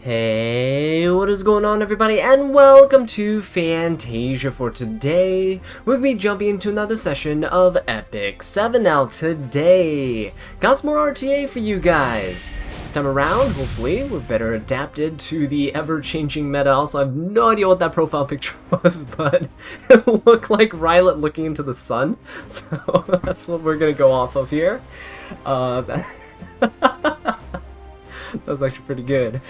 Hey, what is going on everybody, and welcome to Fantasia. For today, we're going to be jumping into another session of Epic 7. Now today, got some more RTA for you guys. This time around, hopefully, we're better adapted to the ever-changing meta. Also, I have no idea what that profile picture was, but it looked like Rylet looking into the sun. So that's what we're going to go off of here. That was actually pretty good.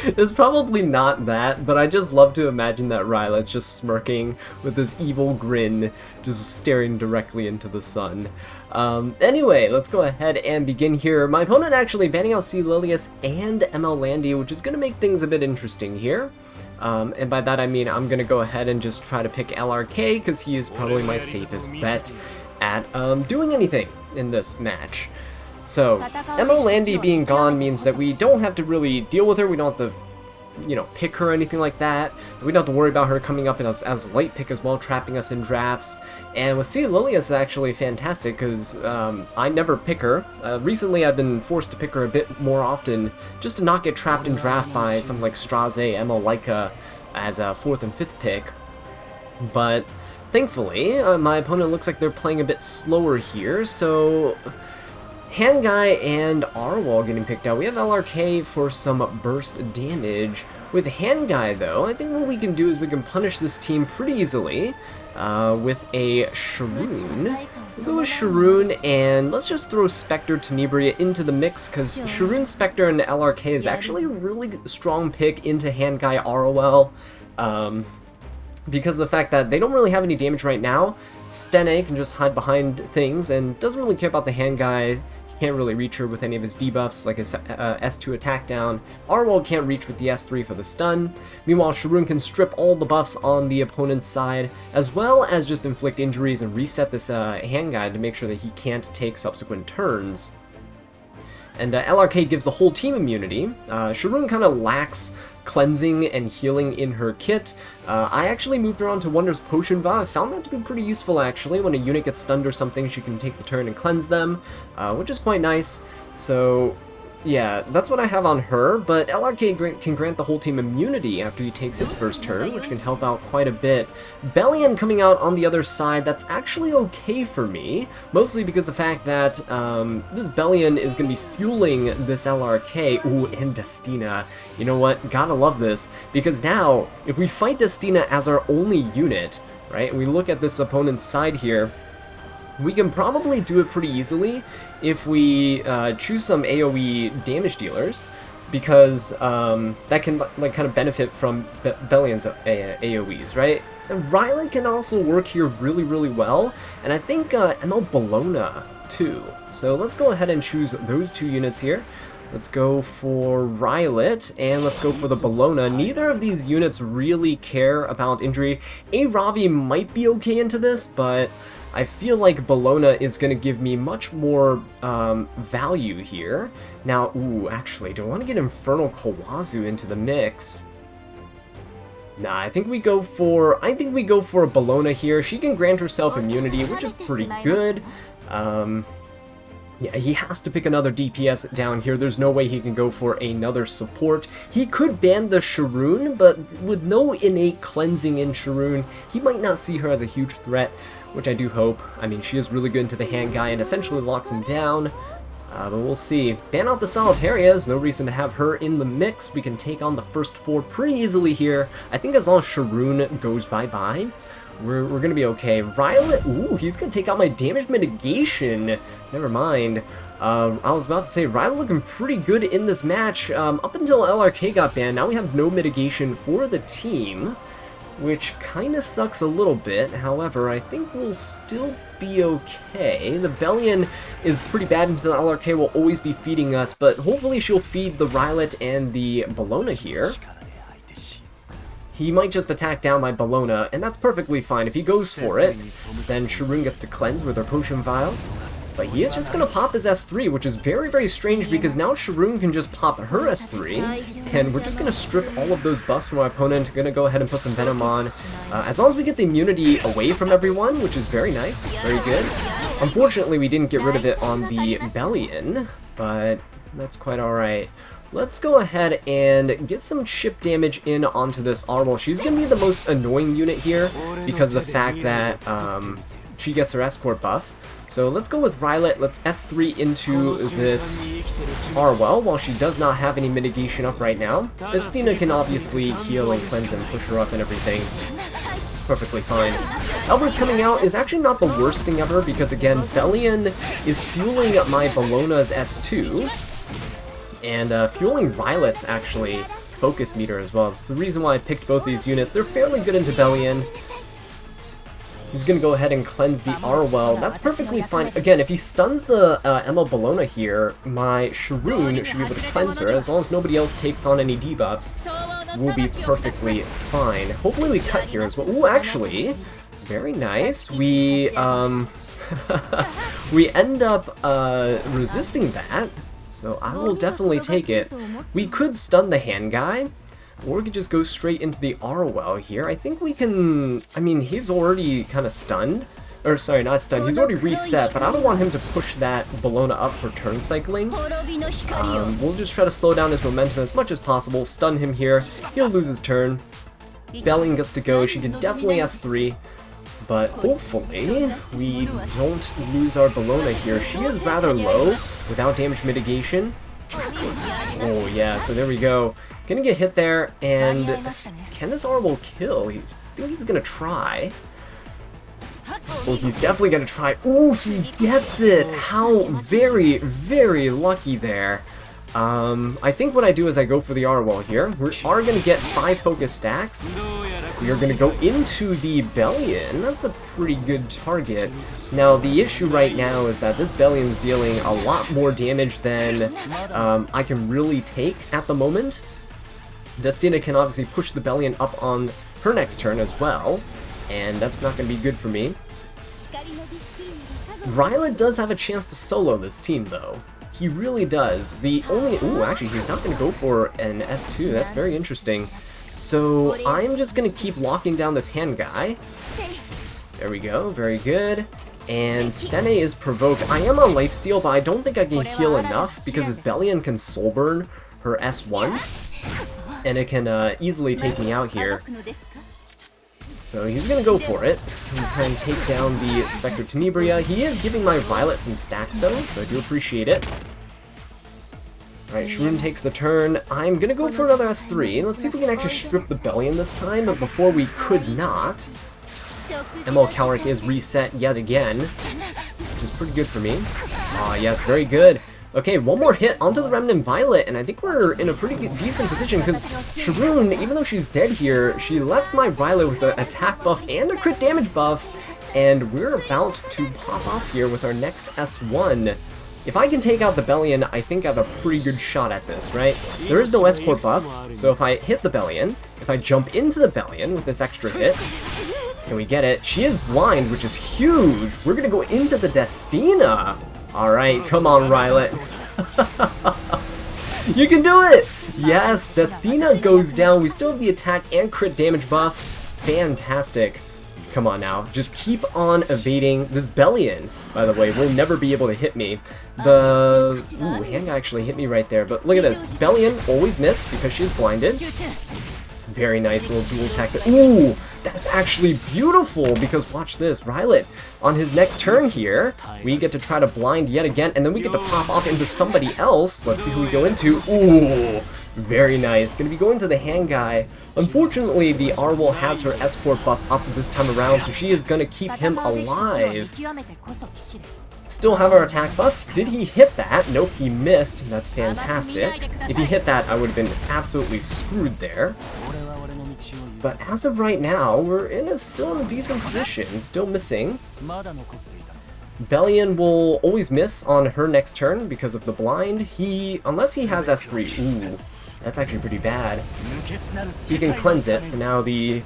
It's probably not that, but I just love to imagine that Rylet's just smirking with this evil grin, just staring directly into the sun. Anyway, let's go ahead and begin here. My opponent actually banning out Lilius and ML Landy, which is going to make things a bit interesting here. And by that I mean I'm going to go ahead and just try to pick LRK, because he is probably my safest bet at doing anything in this match. So, ML Landy being gone means that we don't have to really deal with her. We don't have to, pick her or anything like that. We don't have to worry about her coming up as a late pick as well, trapping us in drafts. And with Lilius is actually fantastic because I never pick her. Recently I've been forced to pick her a bit more often just to not get trapped in draft by something like Straze, ML Leica as a 4th and 5th pick. But thankfully, my opponent looks like they're playing a bit slower here, so Handguy and Arwall getting picked out. We have LRK for some burst damage. With Handguy, though, I think what we can do is we can punish this team pretty easily with a Sharoon. We'll go with Sharoon, and let's just throw Spectre Tenebria into the mix, because Sharoon, Spectre, and LRK is actually a really strong pick into Handguy Arwall. Because of the fact that they don't really have any damage right now. Stene can just hide behind things and doesn't really care about the Handguy. He can't really reach her with any of his debuffs, like his S2 attack down. Arwall can't reach with the S3 for the stun. Meanwhile, Sharoon can strip all the buffs on the opponent's side, as well as just inflict injuries and reset this Handguy to make sure that he can't take subsequent turns. And LRK gives the whole team immunity. Sharoon kind of lacks cleansing and healing in her kit. I actually moved her on to Wonder's Potion Vial. I found that to be pretty useful actually. When a unit gets stunned or something, she can take the turn and cleanse them, which is quite nice. So yeah, that's what I have on her, but LRK can grant the whole team immunity after he takes his first turn, which can help out quite a bit. Bellion coming out on the other side, that's actually okay for me, mostly because the fact that this Bellion is going to be fueling this LRK. Ooh, and Destina. You know what? Gotta love this, because now, if we fight Destina as our only unit, right, and we look at this opponent's side here, we can probably do it pretty easily if we choose some AoE damage dealers, because that can kind of benefit from Bellion's AoEs, right? And Rylet can also work here really, really well, and I think ML Bologna too. So let's go ahead and choose those two units here. Let's go for Rylet, and let's go for the Bologna. Neither of these units really care about injury. A Ravi might be okay into this, but I feel like Bologna is going to give me much more value here. Now, ooh, actually, do I want to get Infernal Kawazu into the mix? Nah, I think we go for a Bologna here. She can grant herself immunity, which is pretty good. Yeah, he has to pick another DPS down here. There's no way he can go for another support. He could ban the Sharoon, but with no innate cleansing in Sharoon, he might not see her as a huge threat, which I do hope. I mean, she is really good into the Handguy and essentially locks him down. But we'll see. Ban out the Solitaria. There's no reason to have her in the mix. We can take on the first 4 pretty easily here. I think as long as Sharoon goes bye-bye, we're going to be okay. Rylet, ooh, he's going to take out my damage mitigation. Never mind. I was about to say, Rylet looking pretty good in this match. Up until LRK got banned, now we have no mitigation for the team, which kind of sucks a little bit. However, I think we'll still be okay. The Bellion is pretty bad until LRK will always be feeding us, but hopefully she'll feed the Rylet and the Bologna here. He might just attack down my Bologna, and that's perfectly fine. If he goes for it, then Sharoon gets to cleanse with her Potion Vial. But he is just going to pop his S3, which is very, very strange, because now Sharoon can just pop her S3, and we're just going to strip all of those buffs from our opponent. Going to go ahead and put some Venom on. As long as we get the immunity away from everyone, which is very nice, very good. Unfortunately, we didn't get rid of it on the Bellion. but that's quite alright. Let's go ahead and get some chip damage in onto this Arwol. She's going to be the most annoying unit here because of the fact that she gets her escort buff. So let's go with Rylet. Let's S3 into this Arwol while she does not have any mitigation up right now. Destina can obviously heal and cleanse and push her up and everything. It's perfectly fine. Albert's coming out is actually not the worst thing ever because, again, Bellion is fueling my Bellona's S2 and fueling Rylet's actually focus meter as well. It's the reason why I picked both these units. They're fairly good into Bellion. He's going to go ahead and cleanse the Arwol. That's perfectly fine. Again, if he stuns the Emma Bellona here, my Sharoon should be able to cleanse her. As long as nobody else takes on any debuffs, we'll be perfectly fine. Hopefully we cut here as well. Ooh, actually, very nice. We, we end up resisting that, so I will definitely take it. We could stun the hand guy, or we could just go straight into the Arwol here. I think we can... I mean, he's already kind of stunned. Or, sorry, not stunned. He's already reset, but I don't want him to push that Bellona up for turn cycling. We'll just try to slow down his momentum as much as possible. Stun him here. He'll lose his turn. Bellion gets to go. She can definitely S3. But hopefully, we don't lose our Bellona here. She is rather low without damage mitigation. Oh, yeah, so there we go. Gonna get hit there, and can this Arwol kill? I think he's gonna try. Oh, he's definitely gonna try. Oh, he gets it! How very, very lucky there. I think what I do is I go for the Arwol here. We are gonna get 5 focus stacks. We are gonna go into the Bellion. That's a pretty good target. Now, the issue right now is that this Bellion's dealing a lot more damage than I can really take at the moment. Destina can obviously push the Bellion up on her next turn as well, and that's not going to be good for me. Rylet does have a chance to solo this team, though. He really does. The only... Ooh, actually, he's not going to go for an S2. That's very interesting. So I'm just going to keep locking down this hand guy. There we go. Very good. And Stene is provoked. I am on lifesteal, but I don't think I can heal enough because his Bellion can soul burn her S1. And it can easily take me out here. So he's going to go for it. And try and take down the Spectre Tenebria. He is giving my Violet some stacks though, so I do appreciate it. Alright, Sharoon takes the turn. I'm going to go for another S3. Let's see if we can actually strip the Bellion this time, but before we could not. ML Calric is reset yet again, which is pretty good for me. Ah, yes, very good. Okay, one more hit onto the Remnant Violet, and I think we're in a pretty decent position, because Sharoon, even though she's dead here, she left my Violet with an attack buff and a crit damage buff, and we're about to pop off here with our next S1. If I can take out the Bellion, I think I have a pretty good shot at this, right? There is no escort buff, so if I hit the Bellion, if I jump into the Bellion with this extra hit, can we get it? She is blind, which is huge! We're gonna go into the Destina! Alright, come on, Rylet. You can do it! Yes, Destina goes down. We still have the attack and crit damage buff. Fantastic. Come on now. Just keep on evading. This Bellion, by the way, will never be able to hit me. The... Ooh, hand guy actually hit me right there. But look at this. Bellion always missed because she's blinded. Very nice little dual attack. Ooh, that's actually beautiful because watch this. Rylet, on his next turn here, we get to try to blind yet again, and then we get to pop off into somebody else. Let's see who we go into. Ooh, very nice. Gonna be going to the hand guy. Unfortunately, the Arwol has her escort buff up this time around, so she is gonna keep him alive. Still have our attack buff. Did he hit that? Nope, he missed. That's fantastic. If he hit that, I would have been absolutely screwed there. But as of right now, we're still in a decent position. Still missing. Bellion will always miss on her next turn because of the blind. Unless he has S3. Ooh, that's actually pretty bad. He can cleanse it, so now the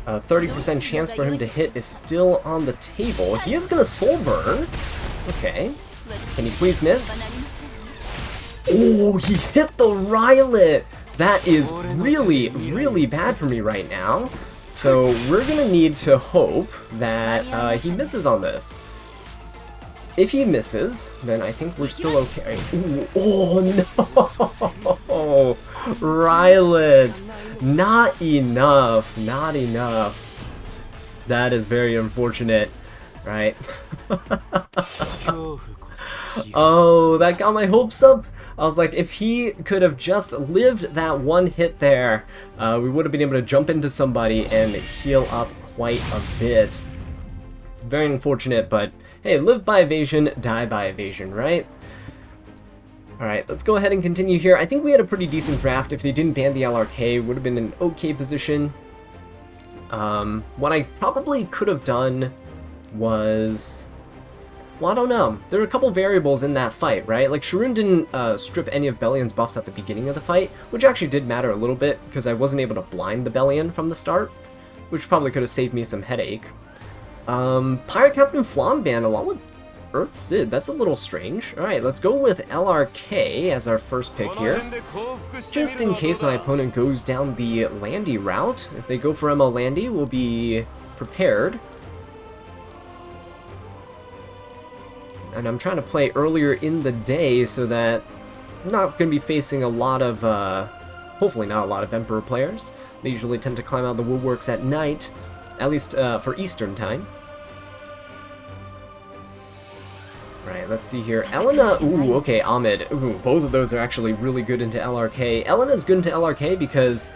30% chance for him to hit is still on the table. He is going to soul burn. Okay. Can he please miss? Oh, he hit the Rylet! That is really, really bad for me right now. So we're going to need to hope that he misses on this. If he misses, then I think we're still okay. Ooh, oh no! Rylet! Not enough. Not enough. That is very unfortunate, right? Oh, that got my hopes up. I was like, if he could have just lived that one hit there, we would have been able to jump into somebody and heal up quite a bit. Very unfortunate, but hey, live by evasion, die by evasion, right? Alright, let's go ahead and continue here. I think we had a pretty decent draft. If they didn't ban the LRK, would have been in an okay position. What I probably could have done was... well, I don't know. There were a couple variables in that fight, right? Like, Sharoon didn't strip any of Bellion's buffs at the beginning of the fight, which actually did matter a little bit, because I wasn't able to blind the Bellion from the start, which probably could have saved me some headache. Pirate Captain Flamban along with Earth Sid, that's a little strange. Alright, let's go with LRK as our first pick here. Just in case my opponent goes down the Landy route. If they go for ML Landy, we'll be prepared. And I'm trying to play earlier in the day so that I'm not going to be facing a lot of, hopefully not a lot of Emperor players. They usually tend to climb out the woodworks at night, at least for Eastern time. Right, let's see here. Elena, ooh, okay, Ahmed. Ooh, both of those are actually really good into LRK. Elena's good into LRK because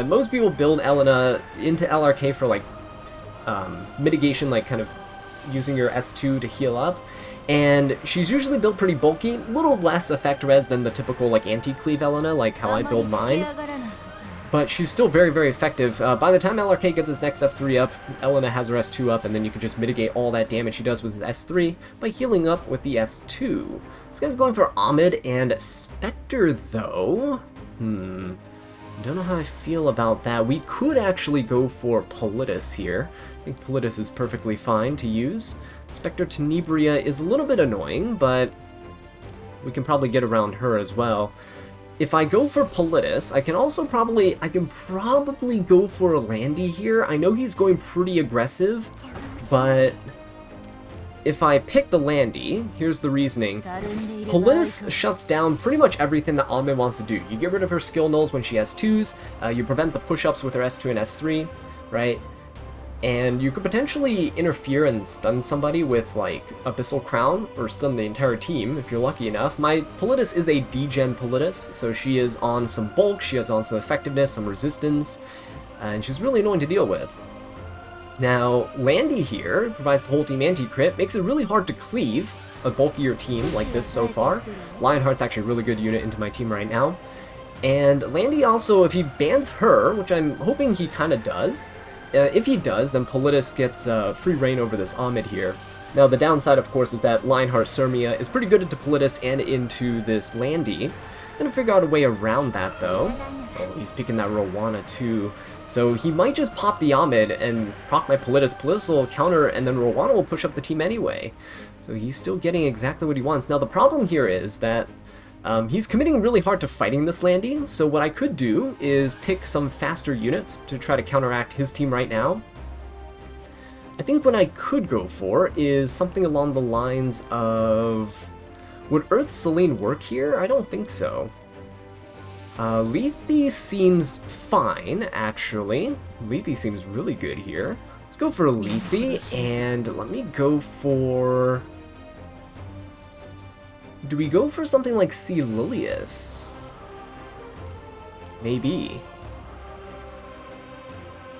most people build Elena into LRK for, like, mitigation, like, kind of using your S2 to heal up. And she's usually built pretty bulky, a little less effect res than the typical, like, anti-cleave Elena, like how I build mine. But she's still very, very effective. By the time LRK gets his next S3 up, Elena has her S2 up, and then you can just mitigate all that damage she does with his S3 by healing up with the S2. This guy's going for Ahmed and Spectre, though. Don't know how I feel about that. We could actually go for Politis here. I think Politis is perfectly fine to use. Spectre Tenebria is a little bit annoying, but we can probably get around her as well. If I go for Politis, I can probably go for a Landy here. I know he's going pretty aggressive, but if I pick the Landy, here's the reasoning. Politis shuts down pretty much everything that Ahmed wants to do. You get rid of her skill nulls when she has 2s, you prevent the push-ups with her S2 and S3, right? And you could potentially interfere and stun somebody with, like, Abyssal Crown, or stun the entire team, if you're lucky enough. My Politis is a D-Gen Politis, so she is on some bulk, she is on some effectiveness, some resistance, and she's really annoying to deal with. Now, Landy here provides the whole team anti-crit, makes it really hard to cleave a bulkier team like this so far. Lionheart's actually a really good unit into my team right now. And Landy also, if he bans her, which I'm hoping he kind of does, if he does, then Politis gets free reign over this Ahmed here. Now, the downside, of course, is that Lionheart Surmia is pretty good into Politis and into this Landy. Gonna figure out a way around that, though. Oh, he's picking that Rowana, too. So he might just pop the Ahmed and proc my Politis. Politis will counter, and then Rowana will push up the team anyway. So he's still getting exactly what he wants. Now, the problem here is that he's committing really hard to fighting this Landy, so what I could do is pick some faster units to try to counteract his team right now. I think what I could go for is something along the lines of... would Earth Selene work here? I don't think so. Lethe seems fine, actually. Lethe seems really good here. Let's go for Lethe, and let me go for... do we go for something like C. Lilius? Maybe.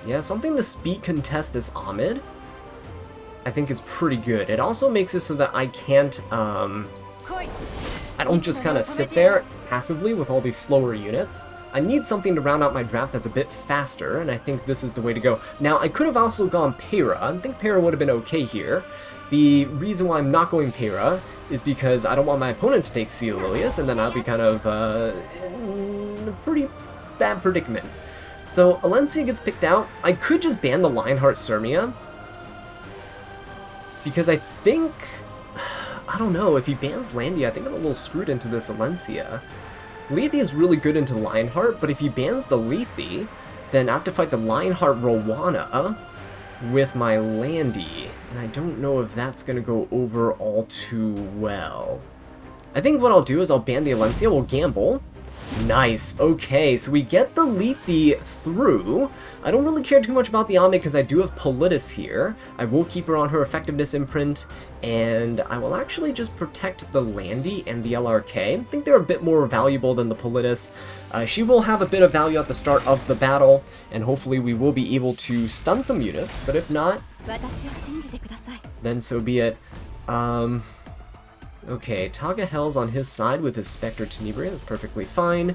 Yeah, something to speed contest this Ahmed, I think is pretty good. It also makes it so that I can't, I don't just kind of sit there passively with all these slower units. I need something to round out my draft that's a bit faster, and I think this is the way to go. Now, I could have also gone Peyra. I think Peyra would have been okay here. The reason why I'm not going Peyra is because I don't want my opponent to take C. Lilius, and then I'll be kind of in a pretty bad predicament. So Alencia gets picked out. I could just ban the Lionheart Surmia, because I think... I don't know, if he bans Landy, I think I'm a little screwed into this Alencia. Lethe is really good into Lionheart, but if he bans the Lethe, then I have to fight the Lionheart Rowana, with my Landy, and I don't know if that's going to go over all too well. I think what I'll do is I'll ban the Alencia, we'll gamble. Nice, okay, so we get the Leafy through. I don't really care too much about the Ame because I do have Politis here. I will keep her on her effectiveness imprint, and I will actually just protect the Landy and the LRK. I think they're a bit more valuable than the Politis. She will have a bit of value at the start of the battle, and hopefully we will be able to stun some units, but if not, then so be it. Okay, Taga Hell's on his side with his Spectre Tenebria, that's perfectly fine.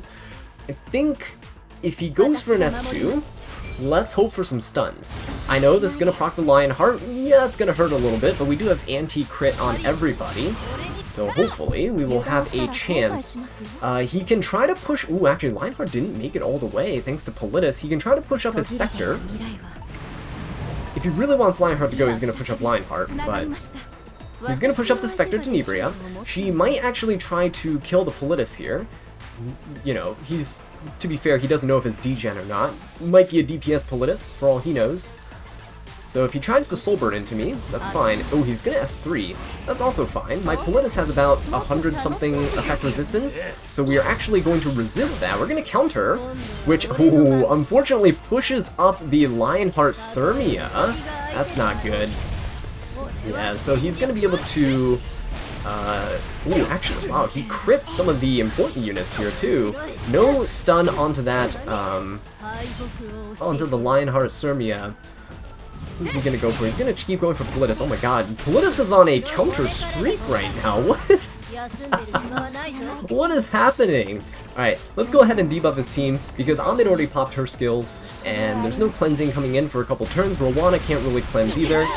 I think if he goes for an S2, let's hope for some stuns. I know this is going to proc the Lionheart, yeah, it's going to hurt a little bit, but we do have anti-crit on everybody, so hopefully we will have a chance. He can try to push, ooh, actually Lionheart didn't make it all the way, thanks to Politis. He can try to push up his Spectre. If he really wants Lionheart to go, he's going to push up Lionheart, but he's going to push up the Spectre Tenebria. She might actually try to kill the Politis here. You know, he's, to be fair, he doesn't know if it's degen or not. Might be a DPS Politis, for all he knows. So if he tries to soul burn into me, that's fine. Oh, he's going to S3. That's also fine. My Politis has about 100-something effect resistance, so we are actually going to resist that. We're going to counter, which, ooh, unfortunately pushes up the Lionheart Sirmia. That's not good. Yeah, so he's going to be able to, ooh, actually, wow, he crit some of the important units here, too. No stun onto that, onto the Lionheart Sirmia. Who's he going to go for? He's going to keep going for Politis. Oh my god, Politis is on a counter streak right now. What is... what is happening? Alright, let's go ahead and debuff his team, because Ahmed already popped her skills, and there's no cleansing coming in for a couple turns. Rowana can't really cleanse either.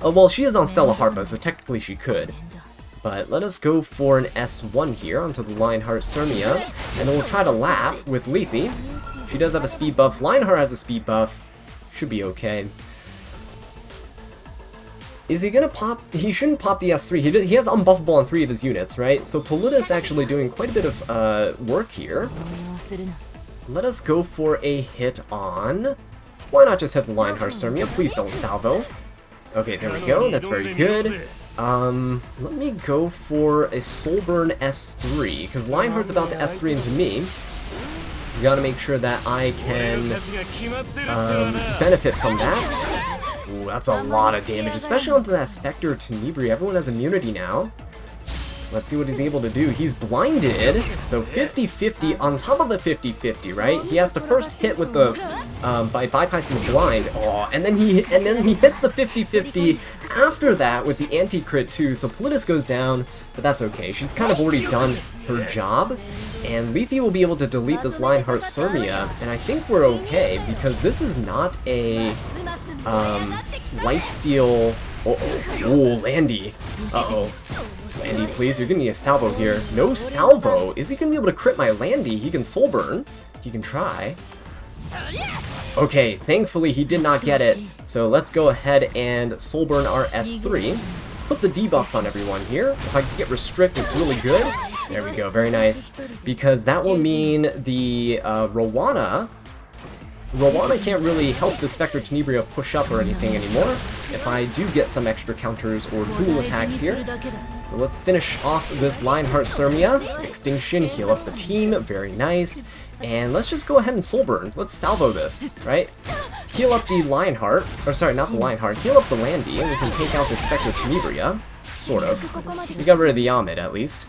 Well, she is on Stella Harpa, so technically she could. But let us go for an S1 here onto the Lionheart Sirmia, and then we'll try to lap with Leafy. She does have a speed buff. Lionheart has a speed buff. Should be okay. Is he gonna pop? He shouldn't pop the S3. He has unbuffable on 3 of his units, right? So Politis actually doing quite a bit of work here. Let us go for a hit on... Why not just hit the Lionheart Sirmia? Please don't salvo. Okay, there we go. That's very good. Let me go for a Soulburn S3, because Lionheart's about to S3 into me. You gotta make sure that I can benefit from that. Ooh, that's a lot of damage, especially onto that Spectre Tenebria. Everyone has immunity now. Let's see what he's able to do. He's blinded, so 50-50 on top of the 50-50, right? He has to first hit with the by bypassing the blind. Oh, and then he hits the 50-50 after that with the anti-crit too. So Politis goes down, but that's okay. She's kind of already done her job, and Leafy will be able to delete this Lionheart Sirmia, and I think we're okay because this is not a lifesteal. Oh, Landy. Uh-oh. Landy, please, you're gonna need a salvo here. No salvo? Is he gonna be able to crit my Landy? He can soul burn. He can try. Okay, thankfully he did not get it. So let's go ahead and soul burn our S3. Let's put the debuffs on everyone here. If I can get restrict, it's really good. There we go, very nice. Because that will mean the Rowana can't really help the Spectre Tenebria push up or anything anymore. If I do get some extra counters or dual attacks here. So let's finish off this Lionheart Sirmia. Extinction, heal up the team, very nice. And let's just go ahead and soul burn. Let's salvo this, right? Heal up the Lionheart, or sorry, not the Lionheart, heal up the Landy, and we can take out the Spectre Tenebria. Sort of. We got rid of the Ahmed, at least.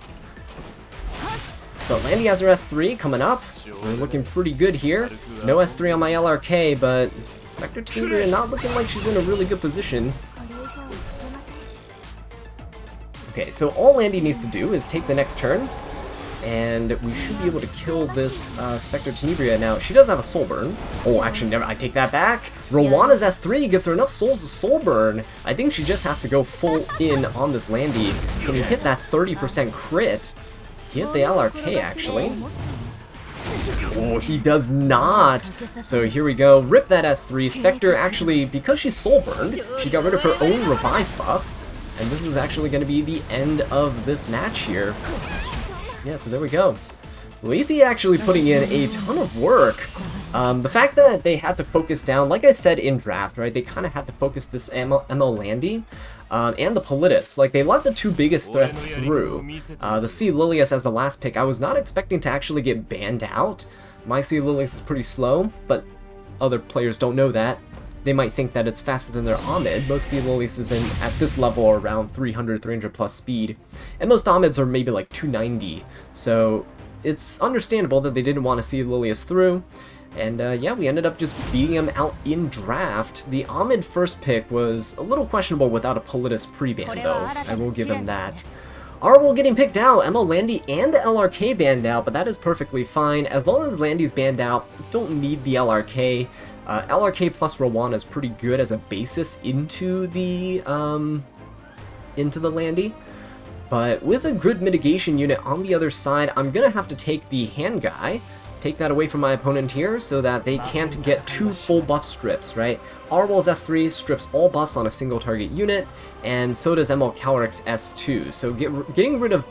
But Landy has her S3 coming up. We're looking pretty good here. No S3 on my LRK, but Spectre Tenebria not looking like she's in a really good position. Okay, so all Landy needs to do is take the next turn, and we should be able to kill this Spectre Tenebria. Now, she does have a soul burn. Oh, actually, never. I take that back. Rowana's S3 gives her enough souls to soul burn. I think she just has to go full in on this Landy. Can he hit that 30% crit? He hit the LRK, actually. Oh, he does not. So here we go. Rip that S3. Spectre actually, because she's soul burned, she got rid of her own revive buff. And this is actually going to be the end of this match here. Yeah, so there we go. Lethe actually putting in a ton of work. The fact that they had to focus down, like I said in draft, right, they kind of had to focus this ML Landy and the Politis. Like, they let the two biggest threats through. The Sea Lilius as the last pick, I was not expecting to actually get banned out. My Sea Lilius is pretty slow, but other players don't know that. They might think that it's faster than their Ahmed. Most Sea Lilius is at this level are around 300 plus speed. And most Ahmeds are maybe like 290. So it's understandable that they didn't want to see Lilius through. And yeah, we ended up just beating him out in draft. The Ahmed first pick was a little questionable without a Politis pre-ban though. I will give him that. Arwol getting picked out, ML Landy and LRK banned out, but that is perfectly fine. As long as Landy's banned out, you don't need the LRK. LRK plus Rowan is pretty good as a basis into the Landy. But with a good mitigation unit on the other side, I'm gonna have to take the hand guy, take that away from my opponent here so that they can't get two full buff strips, right? Arwol's S3 strips all buffs on a single target unit, and so does ML Calric's S2. So getting rid of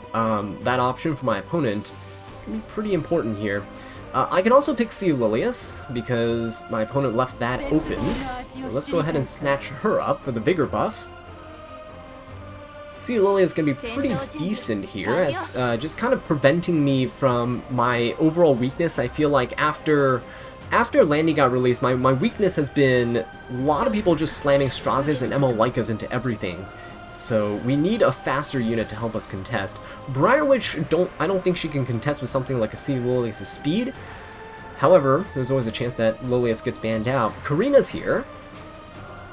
that option for my opponent can be pretty important here. I can also pick Sea Lilius because my opponent left that open. So let's go ahead and snatch her up for the bigger buff. Sea Lilius is going to be pretty decent here, as just kind of preventing me from my overall weakness. I feel like after Landy got released, my weakness has been a lot of people just slamming Strazes and ML Lycas into everything. So we need a faster unit to help us contest. Briarwitch, I don't think she can contest with something like a Sea Lilius' speed. However, there's always a chance that Lilius gets banned out. Karina's here.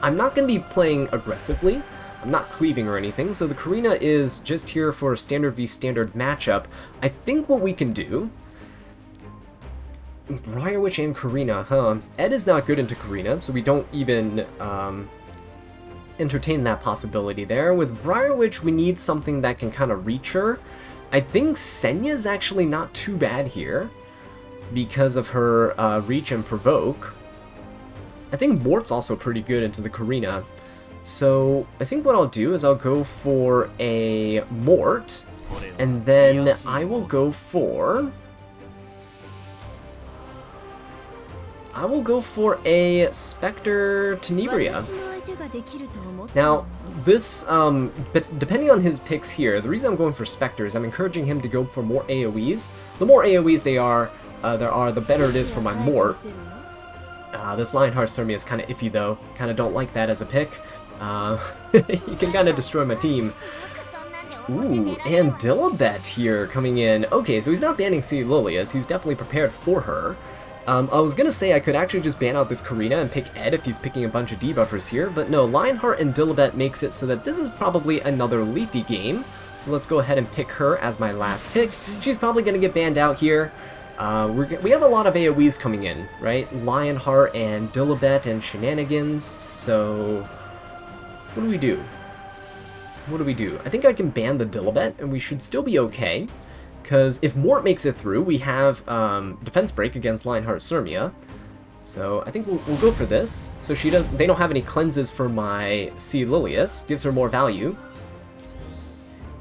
I'm not going to be playing aggressively. I'm not cleaving or anything, so the Karina is just here for a standard v standard matchup. I think what we can do... Briarwitch and Karina, huh? Ed is not good into Karina, so we don't even entertain that possibility there. With Briarwitch, we need something that can kind of reach her. I think Senya's actually not too bad here because of her reach and provoke. I think Mort's also pretty good into the Karina. So I think what I'll do is I'll go for a Mort, and then I will go for a Spectre Tenebria. Now, this, depending on his picks here, the reason I'm going for Spectres, I'm encouraging him to go for more AoEs. The more AoEs there are, the better it is for my Mort. This Lionheart Surmia is kind of iffy though. Kind of don't like that as a pick. He can kind of destroy my team. Ooh, and Dilibet here coming in. Okay, so he's not banning Sea Lilius. He's definitely prepared for her. I was gonna say I could actually just ban out this Karina and pick Ed if he's picking a bunch of debuffers here, but no, Lionheart and Dilibet makes it so that this is probably another Lethe game. So let's go ahead and pick her as my last pick. She's probably gonna get banned out here. We have a lot of AoEs coming in, right? Lionheart and Dilibet and shenanigans, so... What do we do? What do we do? I think I can ban the Dilibet, and we should still be okay. Because if Mort makes it through, we have defense break against Lionheart Surmia. So I think we'll go for this. So they don't have any cleanses for my Sea Lilius. Gives her more value.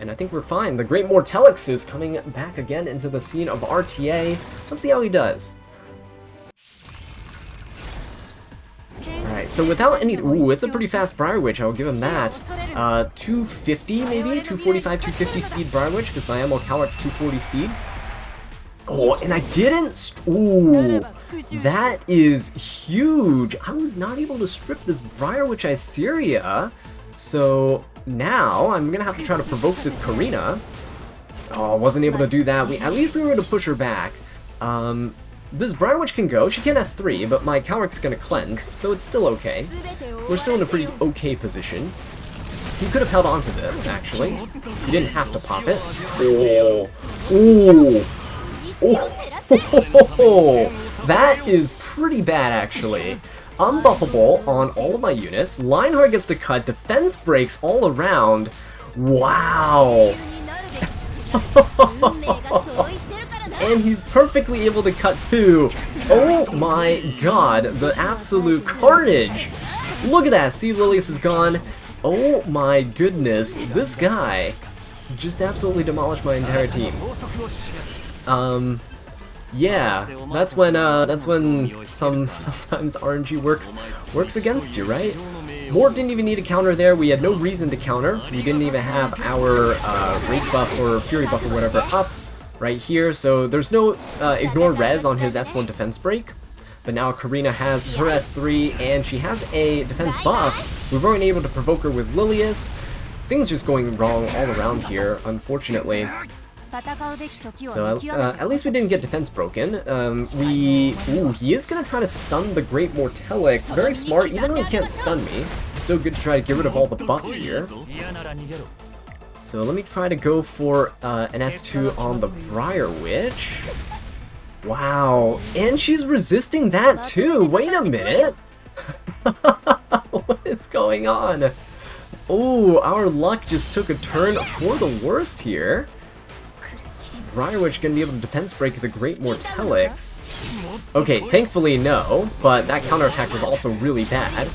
And I think we're fine. The Great Mortelix is coming back again into the scene of RTA. Let's see how he does. Alright, so without any... Ooh, it's a pretty fast Briarwitch, I'll give him that. 250 maybe? 245, 250 speed Briarwitch, because my ML Calric's 240 speed. Oh, and I didn't... Ooh, that is huge! I was not able to strip this Briarwitch Iseria. So now I'm going to have to try to provoke this Karina. Oh, wasn't able to do that. At least we were able to push her back. This Briarwitch can go. She can S3, but my Calric's gonna cleanse, so it's still okay. We're still in a pretty okay position. He could have held on to this, actually. He didn't have to pop it. Oh. Ooh. Oh. That is pretty bad, actually. Unbuffable on all of my units. Lionheart gets the cut. Defense breaks all around. Wow. And he's perfectly able to cut too. Oh my god, the absolute carnage. Look at that, Sea Lilius is gone. Oh my goodness, this guy just absolutely demolished my entire team. Yeah, that's when sometimes RNG works against you, right? Mort didn't even need a counter there. We had no reason to counter. We didn't even have our Rage buff or Fury buff or whatever up right here, so there's no ignore res on his S1 defense break. But now Karina has her S3 and she has a defense buff. We weren't able to provoke her with Lilius. Things just going wrong all around here, unfortunately. So at least we didn't get defense broken. Ooh, he is gonna try to stun the Great Mortelix. Very smart, even though he can't stun me. Still good to try to get rid of all the buffs here. So let me try to go for an S2 on the Briar Witch. Wow, and she's resisting that too. Wait a minute. What is going on? Oh, our luck just took a turn for the worst here. Briar Witch gonna be able to defense break the Great Mortelix. Okay, thankfully no, but that counterattack was also really bad.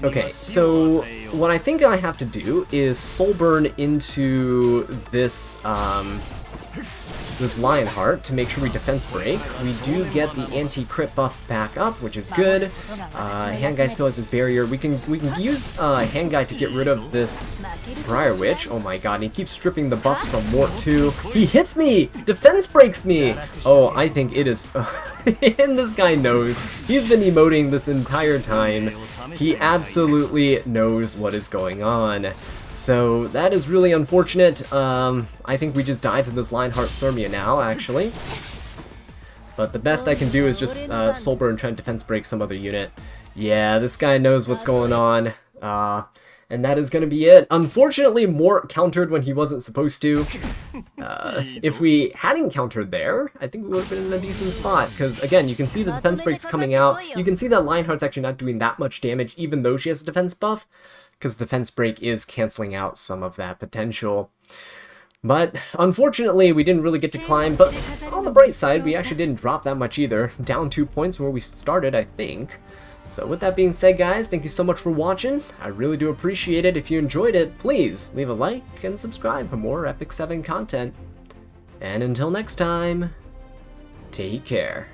Okay, so what I think I have to do is soul burn into this this Lionheart to make sure we defense break. We do get the anti-crit buff back up, which is good. Handguy still has his barrier. We can use Handguy to get rid of this Briar Witch. Oh my god, and he keeps stripping the buffs from Mort too. He hits me! Defense breaks me! Oh, I think it is... and this guy knows. He's been emoting this entire time. He absolutely knows what is going on. So that is really unfortunate. I think we just died to this Lionheart Surmia now, actually. But the best I can do is just soul burn and try and defense break some other unit. Yeah, this guy knows what's going on. And that is going to be it. Unfortunately, Mort countered when he wasn't supposed to. If we hadn't countered there, I think we would have been in a decent spot. Because, again, you can see the defense breaks coming out. You can see that Lionheart's actually not doing that much damage, even though she has a defense buff. Because defense break is canceling out some of that potential. But unfortunately, we didn't really get to climb. But on the bright side, we actually didn't drop that much either. Down 2 points where we started, I think. So with that being said, guys, thank you so much for watching. I really do appreciate it. If you enjoyed it, please leave a like and subscribe for more Epic 7 content. And until next time, take care.